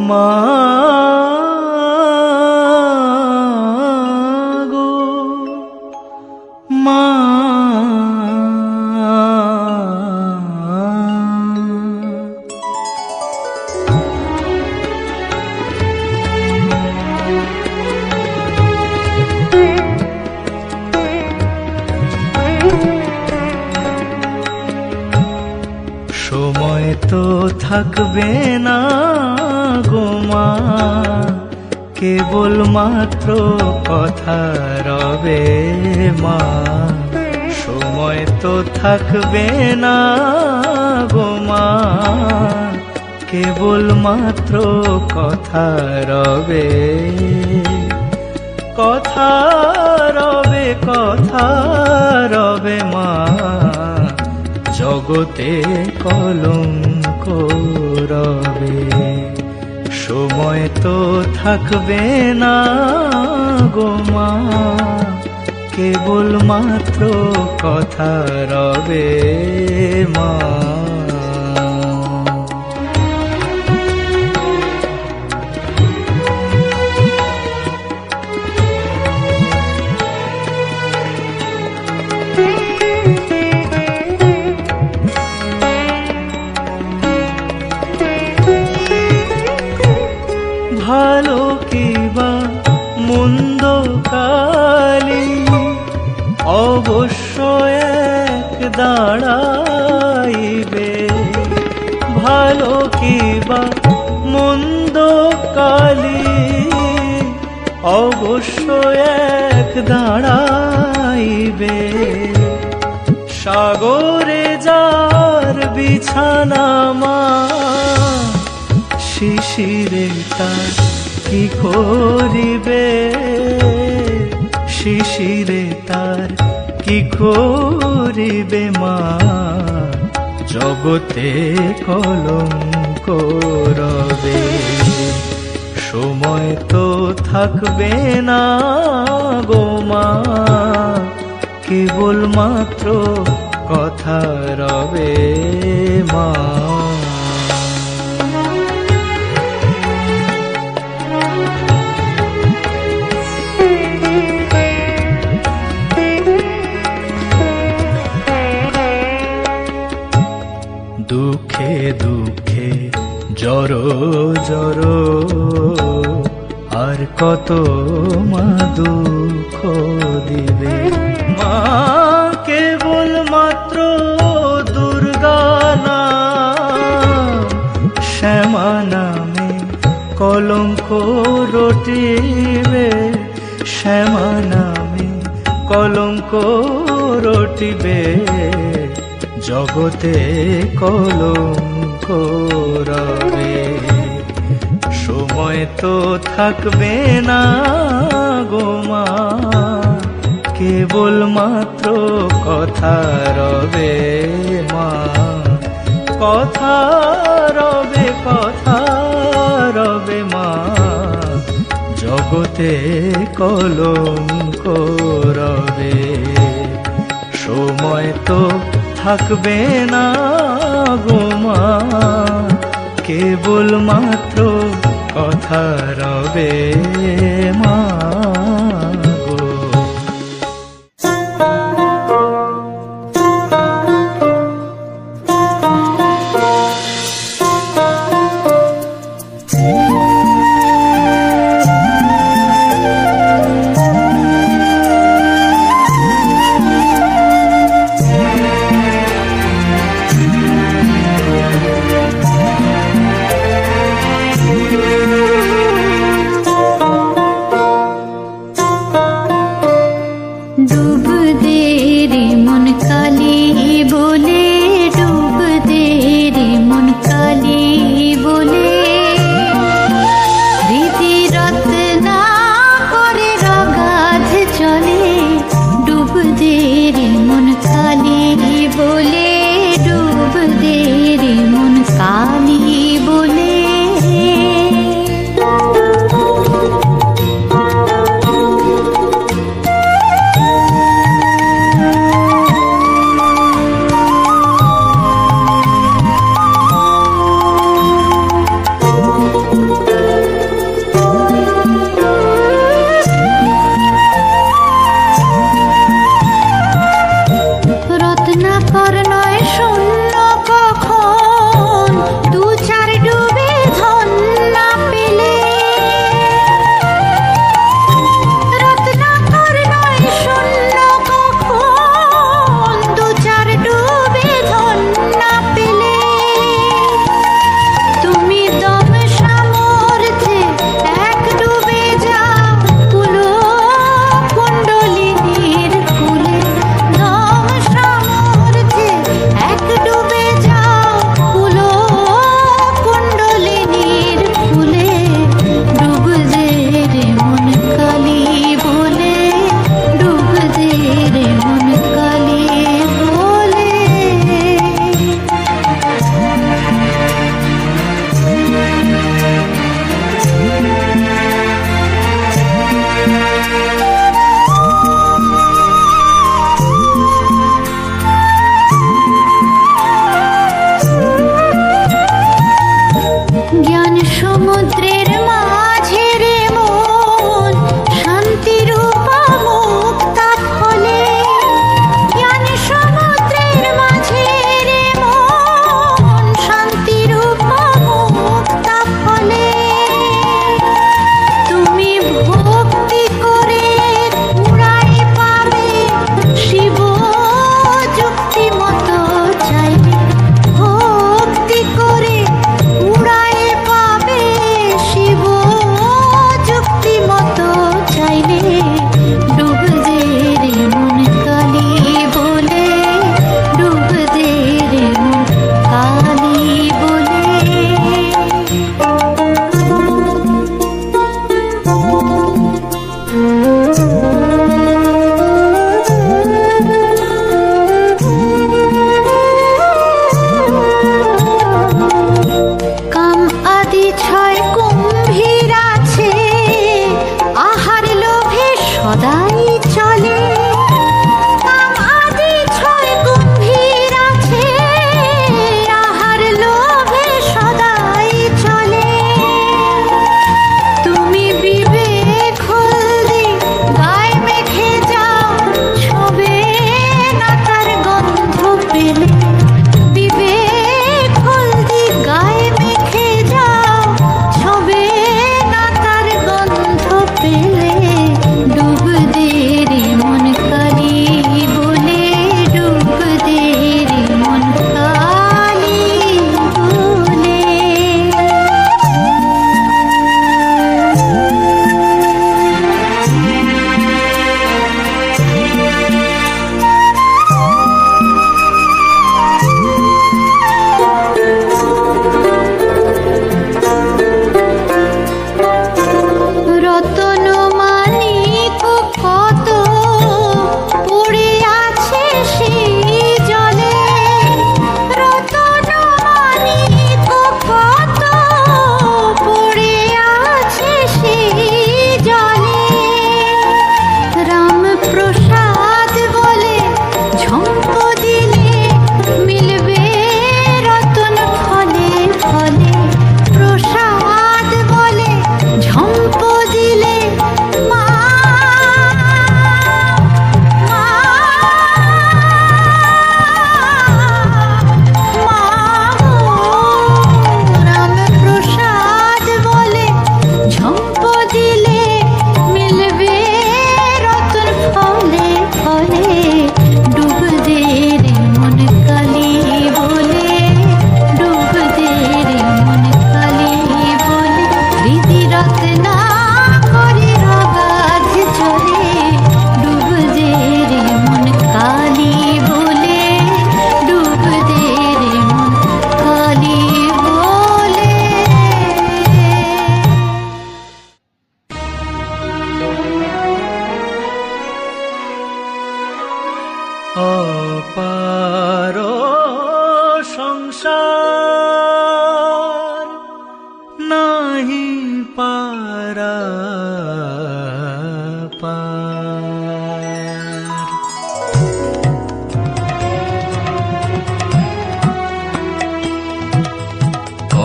মা গো মা, সময় তো থাকবে না গো মা, কেবল মাত্র কথা রবে মা। সময় তো থাকবে না গো মা, কেবল মাত্র কথা রবে, কথা রবে, কথা রবে মা। জগতে কলঙ্ক রবে, সময় তো থাকবে না গো মা, কেবল মাত্র কথা রবে মা। ভালো কিবা মন্দ কালি অবশ্য এক দাঁড়াইবে, ভালো কিবা মন্দ কালি অবশ্য এক দাঁড়াইবে। সাগরে যার বিছানা মা, শিশিরে তার কি করিবে, শিশিরে তার কি করিবে মা। জগতে কলঙ্ক রবে, সময় তো থাকবে না গো মা, কেবল মাত্র কথা রবে মা। দুঃখে দুঃখে জড়ো জড়ো আর কত মা দুঃখ দিবে মা। কেবল মাত্র দুর্গা নাম, শ্যামা নামে কলঙ্ক রটিবে, শ্যামা নামে কলঙ্ক রটিবে। জগতে কলঙ্ক রবে, সময় তো থাকবে না গো মা, কেবল মাত্র কথা রবে মা। কথা রবে, কথা রবে মা। জগতে কলঙ্ক রবে, সময় তো থাকবে না গো মা, কেবল মাত্র কথা রবে মা গো।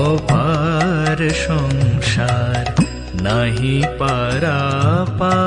অপার সংসার নাহি পারাপার।